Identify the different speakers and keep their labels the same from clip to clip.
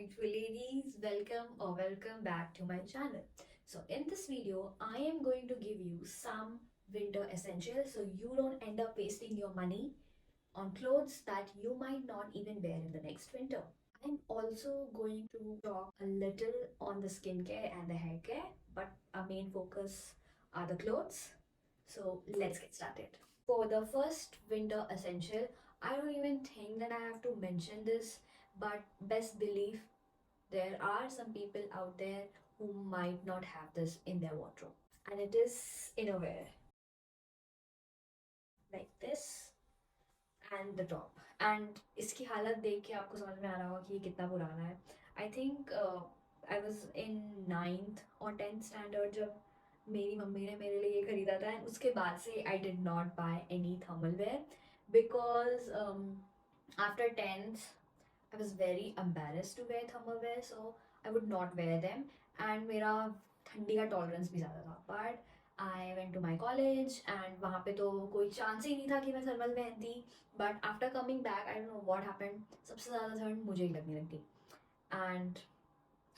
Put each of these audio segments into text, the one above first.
Speaker 1: beautiful ladies, welcome back to my channel. So in this video, I am going to give you some winter essentials so you don't end up wasting your money on clothes that you might not even wear in the next winter. I'm also going to talk a little on the skincare and the hair care, but our main focus are the clothes. So let's get started. For the first winter essential, I don't even think that I have to mention this, but best believe there are some people out there who might not have this in their wardrobe. And it is innerwear, like this and the top. And इसकी हालत देख के आपको समझ में आ रहा होगा कि ये कितना पुराना है. I think I was in 9th or 10th standard जब मेरी मम्मी ने मेरे लिए ये खरीदा था. And उसके बाद से I did not buy any thermal wear because after 10th I was very embarrassed to wear thermal wear, so I would not wear them. And मेरा ठंडी का टॉलरेंस भी ज़्यादा था. But I went to my college and वहाँ पे तो कोई चांस ही नहीं था कि मैं थर्मल पहनती. But after coming back, I don't know what happened. सबसे ज़्यादा ठंड मुझे ही लगने लगी. And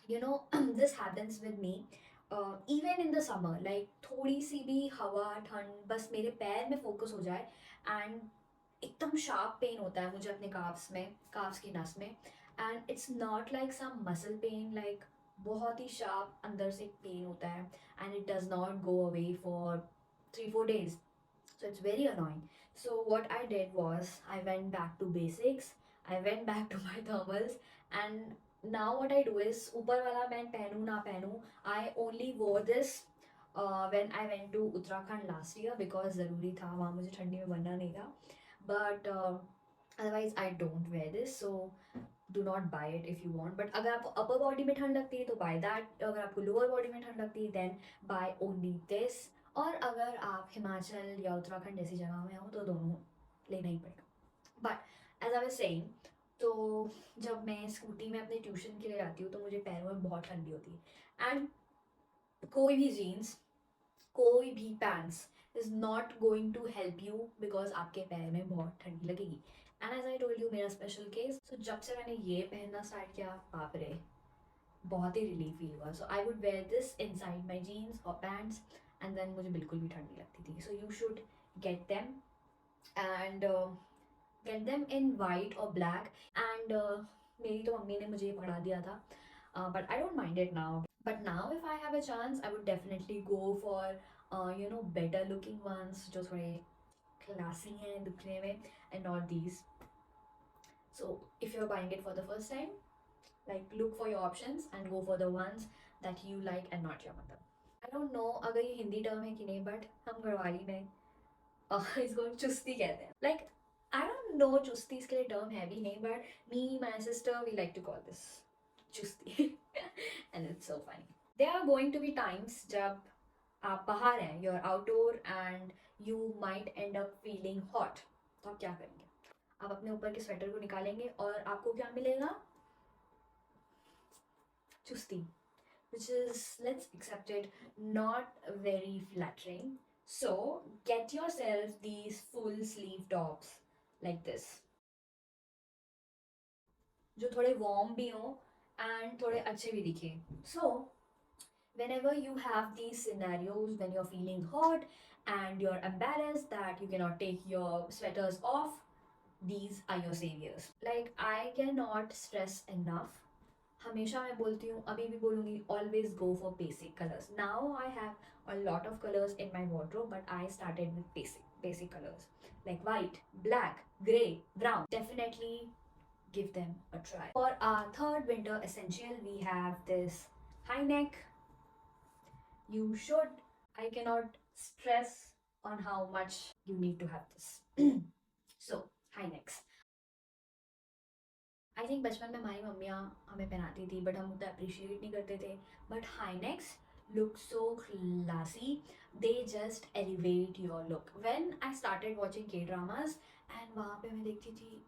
Speaker 1: you know, this happens with me. Even in the summer, like थोड़ी सी भी हवा ठंड बस मेरे पैर में फोकस हो जाए and एकदम शार्प पेन होता है मुझे अपने काफ्स की नस में. And it's not like some muscle pain, like बहुत ही शार्प अंदर से पेन होता है. And it does not go away for 3-4 days. So it's very annoying. So what I did was I went back to basics. I went back to my thermals. And now what I do is ऊपर वाला मैं पहनूं ना पहनूं, I only wore this when I went to Uttarakhand last year because ज़रूरी था, वहाँ मुझे ठंडी में बनना नहीं था. But otherwise I don't wear this, so do not buy it if you want. But अगर आपको upper body में ठंड लगती है तो buy that. अगर आपको lower body में ठंड लगती है then buy only this. और अगर आप हिमाचल या उत्तराखंड जैसी जगह में हो तो दोनों लेना ही पड़ेगा. But as I was saying, तो जब मैं स्कूटी में अपने ट्यूशन के लिए जाती हूँ तो मुझे पैरों में बहुत ठंडी होती है. एंड कोई भी जीन्स, कोई भी pants is not going to help you because आपके पैर में बहुत ठंडी लगेगी. And as I told you, मेरा स्पेशल केस, सो जब से मैंने ये पहनना स्टार्ट किया, बाप रे, बहुत ही रिलीफ फील हुआ. So I would wear this inside my jeans और पैंट्स एंड देन मुझे बिल्कुल भी ठंड नहीं लगती थी. So you should get them and get them in white और ब्लैक. एंड मेरी तो मम्मी ने मुझे ये पढ़ा दिया था, but I don't mind it now. But now if I have a chance I would definitely go for better looking ones जो थोड़े classy हैं दिखने में, and not these. So if you're buying it for the first time, like look for your options and go for the ones that you like and not your mother. I don't know अगर ये Hindi term है कि नहीं, but हम गढ़वाली में इसको चुस्ती कहते हैं. Like I don't know चुस्ती इसके लिए टर्म है भी नहीं, but me, my sister, we like to call this चुस्ती. And it's so funny. There are going to be times जब आप बाहर हैं, you're outdoor and you might end up feeling hot. तो आप क्या करेंगे? आप अपने ऊपर के स्वेटर को निकालेंगे और आपको क्या मिलेगा? चुस्ती, which is, let's accept it, not very flattering. So get yourself these full sleeve tops like this, जो थोड़े warm भी हो and थोड़े अच्छे भी दिखे. So whenever you have these scenarios when you're feeling hot and you're embarrassed that you cannot take your sweaters off, these are your saviors. Like I cannot stress enough, हमेशा मैं बोलती हूँ, अभी भी बोलूँगी, always go for basic colors. Now I have a lot of colors in my wardrobe, but I started with basic colors like white, black, gray, brown. Definitely give them a try. For our third winter essential, we have this high neck. You should, I cannot stress on how much you need to have this. So high necks, I think बचपन में हमारी मम्मियाँ हमें पहनाती थी but हम उतना appreciate नहीं करते थे. But high next look so classy. They just elevate your look. When I started watching K-dramas and वहाँ पे मैं देखती थी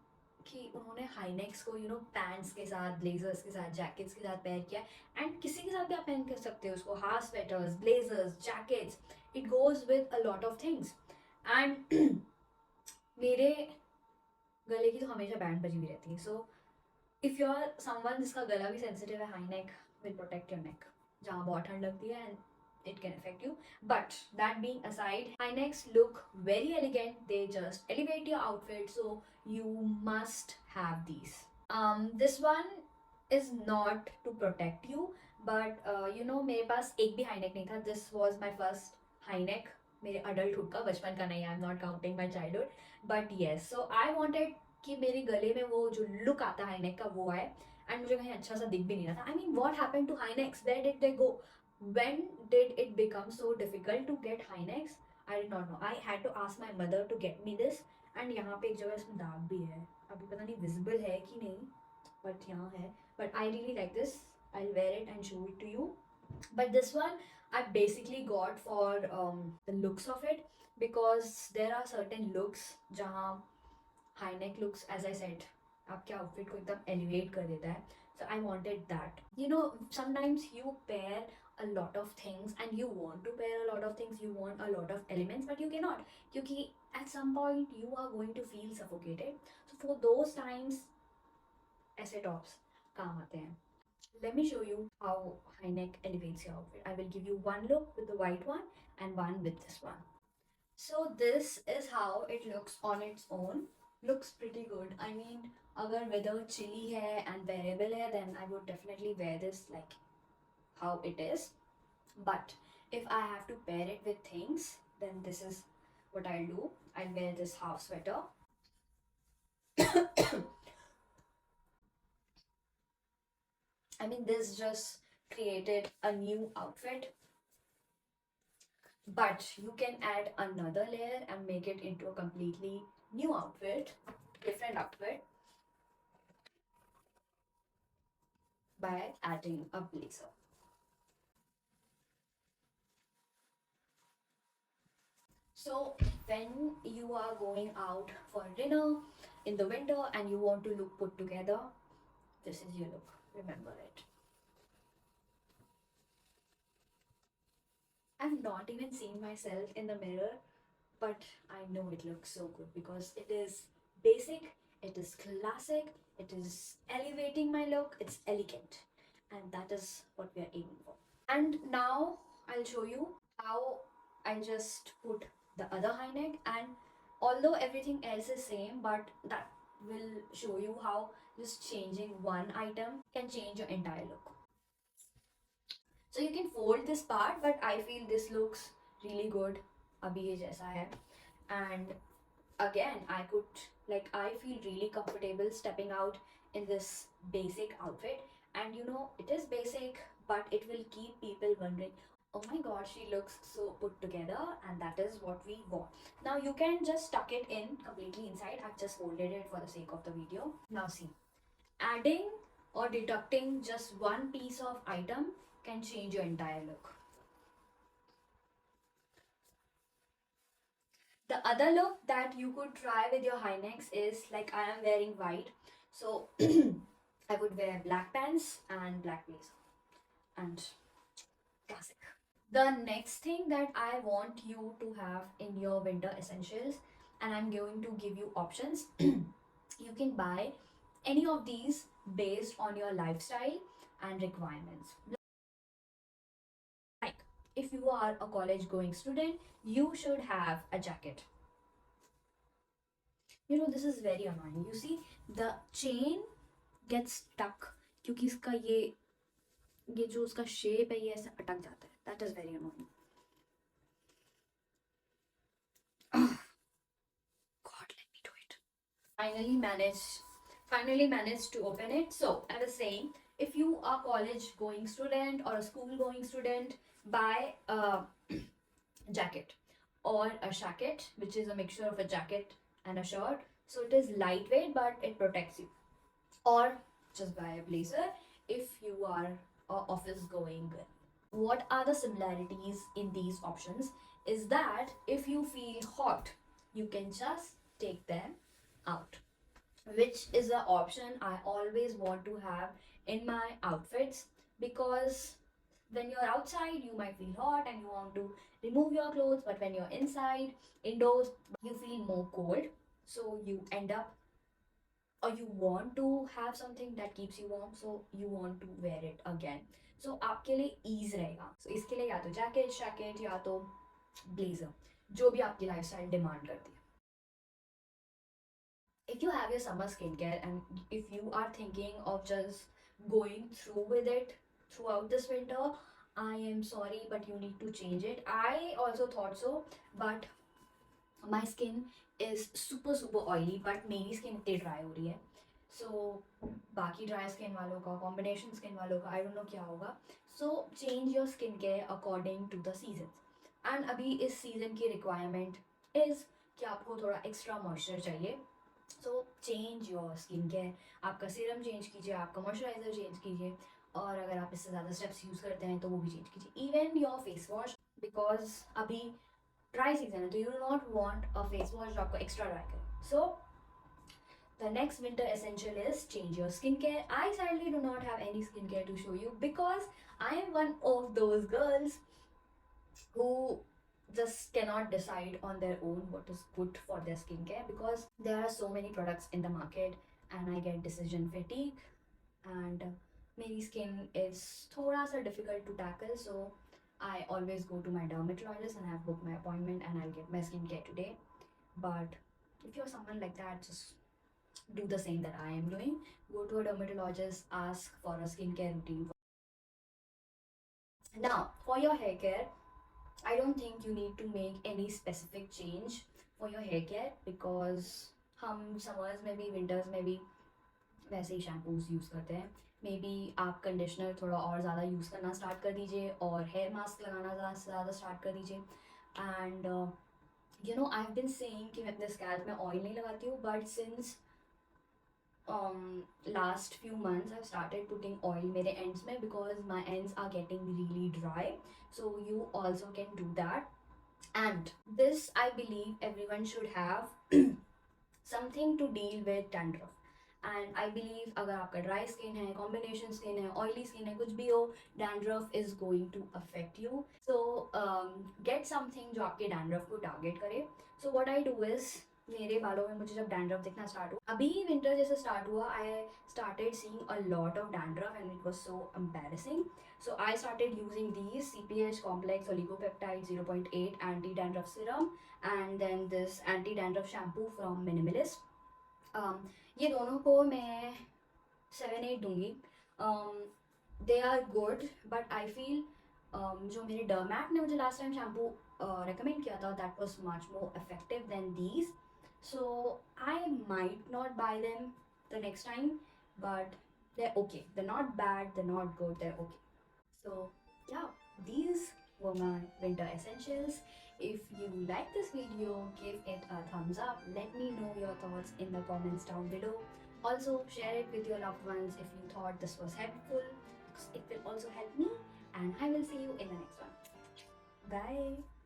Speaker 1: कि उन्होंने हाई नेक्स को पैंट्स के साथ, ब्लेजर्स के साथ, जैकेट्स के साथ पेयर किया. एंड किसी के साथ भी आप पहन कर सकते हो उसको, half sweaters, blazers, jackets, it goes with a lot of things. And मेरे गले की तो हमेशा बैंड बजी हुई रहती है. सो if you're someone जिसका गला भी sensitive है, high neck will protect your neck जहाँ बहुत ठंड लगती है, and it can affect you. But that being aside, high necks look very elegant. They just elevate your outfit, so you must have these. This one is not to protect you, but you know, मेरे पास एक भी high neck नहीं था. This was my first high neck. मेरे adulthood का, बचपन का नहीं. I'm not counting my childhood, but yes. So I wanted कि मेरे गले में वो जो लुक आता है हाई नेक का वो आए, एंड मुझे कहीं अच्छा सा दिख भी नहीं रहा था. I mean what happened to high necks, where did they go, when did it become so difficult to get high necks? I did not know. I had to ask my mother to get me this. And यहाँ पे एक जगह इसमें दाग भी है, अभी पता नहीं विजिबल है कि नहीं, बट यहाँ है. But I really like this. I will wear it and show it to you. But this one I basically got for the looks of it, because there are certain looks जहाँ high neck looks, as I said, आपके outfit को एकदम elevate कर देता है. So I wanted that. You know, sometimes you pair a lot of things and you want to pair a lot of things, you want a lot of elements, but you cannot, क्योंकि at some point you are going to feel suffocated. So for those times ऐसे tops काम आते हैं. Let me show you how high neck elevates your outfit. I will give you one look with the white one and one with this one. So this is how it looks on its own. Looks pretty good. I mean, अगर weather chilly है and wearable है, then I would definitely wear this like how it is. But if I have to pair it with things, then this is what I'll do. I'll wear this half sweater. I mean, this just created a new outfit. But you can add another layer and make it into a completely new outfit, different outfit, by adding a blazer. So when you are going out for dinner in the winter and you want to look put together, this is your look. Remember it. I've not even seen myself in the mirror, but I know it looks so good because it is basic, it is classic, it is elevating my look, it's elegant, and that is what we are aiming for. And now I'll show you how I just put the other high neck, and although everything else is same, but that will show you how just changing one item can change your entire look. So you can fold this part, but I feel this looks really good अभी ये जैसा है. And again, I could, like, I feel really comfortable stepping out in this basic outfit. And you know, it is basic, but it will keep people wondering, oh my god, she looks so put together, and that is what we want. Now you can just tuck it in completely inside. I've just folded it for the sake of the video. Now see, adding or deducting just one piece of item can change your entire look. The other look that you could try with your high necks is, like, I am wearing white, so I would wear black pants and black blazer and classic. The next thing that I want you to have in your winter essentials, and I'm going to give you options. You can buy any of these based on your lifestyle and requirements. Like, if you are a college going student, you should have a jacket. You know, this is very annoying. You see, the chain gets stuck क्योंकि इसका ये जो उसका shape है ये ऐसे अटक जाता है. That is very annoying. God, let me do it. Finally managed to open it. So I was saying, if you are college going student or a school going student, buy a jacket or a shacket, which is a mixture of a jacket and a shirt. So it is lightweight, but it protects you. Or just buy a blazer if you are a office going girl. What are the similarities in these options is that if you feel hot, you can just take them out, which is an option I always want to have in my outfits, because when you're outside you might feel hot and you want to remove your clothes, but when you're inside indoors you feel more cold, so you end up or you want to have something that keeps you warm, so you want to wear it again. So आपके लिए ease रहेगा. So इसके लिए या तो jacket या तो blazer, जो भी आपकी लाइफस्टाइल डिमांड करती है. If you have your summer skincare and if you are thinking of just going through with it throughout this winter, I am sorry, but you need to change it. I also thought so, but my skin is super oily, but मेरी skin इतनी dry हो रही है. So बाकी dry skin वालों का, combination skin वालों का I don't know क्या होगा. So change your skincare according to the seasons. And अभी इस season की requirement is कि आपको थोड़ा extra moisture चाहिए. So change your skin care. आपका सीरम चेंज कीजिए, आपका मॉइस्चराइजर चेंज कीजिए, और अगर आप इससे ज़्यादा स्टेप्स यूज़ करते हैं तो वो भी चेंज कीजिए. Even your face wash, because अभी ड्राई सीजन है तो you do not want a face wash जो आपको एक्स्ट्रा ड्राई करे. सो the next winter essential is change your skincare. I sadly do not have any skincare to show you because I am one of those girls who just cannot decide on their own what is good for their skincare, because there are so many products in the market and I get decision fatigue, and my skin is thoda sa difficult to tackle. So I always go to my dermatologist and I've booked my appointment and I'll get my skincare today. But if you're someone like that, just do the same that I am doing. Go to a dermatologist, ask for a skincare routine. Now, for your hair care, I don't think you need to make any specific change for your hair care, because हम summers में भी winters में भी वैसे ही shampoos use करते हैं. May be आप conditioner थोड़ा और ज़्यादा यूज़ करना स्टार्ट कर दीजिए और हेयर मास्क लगाना ज़्यादा स्टार्ट कर दीजिए. And you know I have been saying कि मैं अपने स्कैल्प में ऑयल नहीं लगाती हूँ, but since last few months I've started putting oil mere ends mein because my ends are getting really dry. So you also can do that. And this, I believe everyone should have something to deal with dandruff. And I believe अगर आपका dry skin है, combination skin है, oily skin है, कुछ भी हो, dandruff is going to affect you. So get something जो आपके डैंड्रफ को टारगेट करे. So what I do is, मेरे बालों में मुझे जब डैंड्रफ दिखना स्टार्ट हुआ, अभी विंटर जैसे स्टार्ट हुआ, I started seeing a lot of dandruff and it was so embarrassing. So I started using these CPH complex oligopeptide 0.8 anti dandruff serum and then this anti dandruff shampoo from Minimalist. ये दोनों को मैं 7-8 दूंगी. They are good, but I feel जो मेरे डरमैट ने मुझे last time shampoo recommend किया था, that was much more effective than these. So I might not buy them the next time, but they're okay. They're not bad, they're not good, they're okay. So yeah, these were my winter essentials. If you like this video, give it a thumbs up. Let me know your thoughts in the comments down below. Also, share it with your loved ones if you thought this was helpful, because it will also help me. And I will see you in the next one. Bye.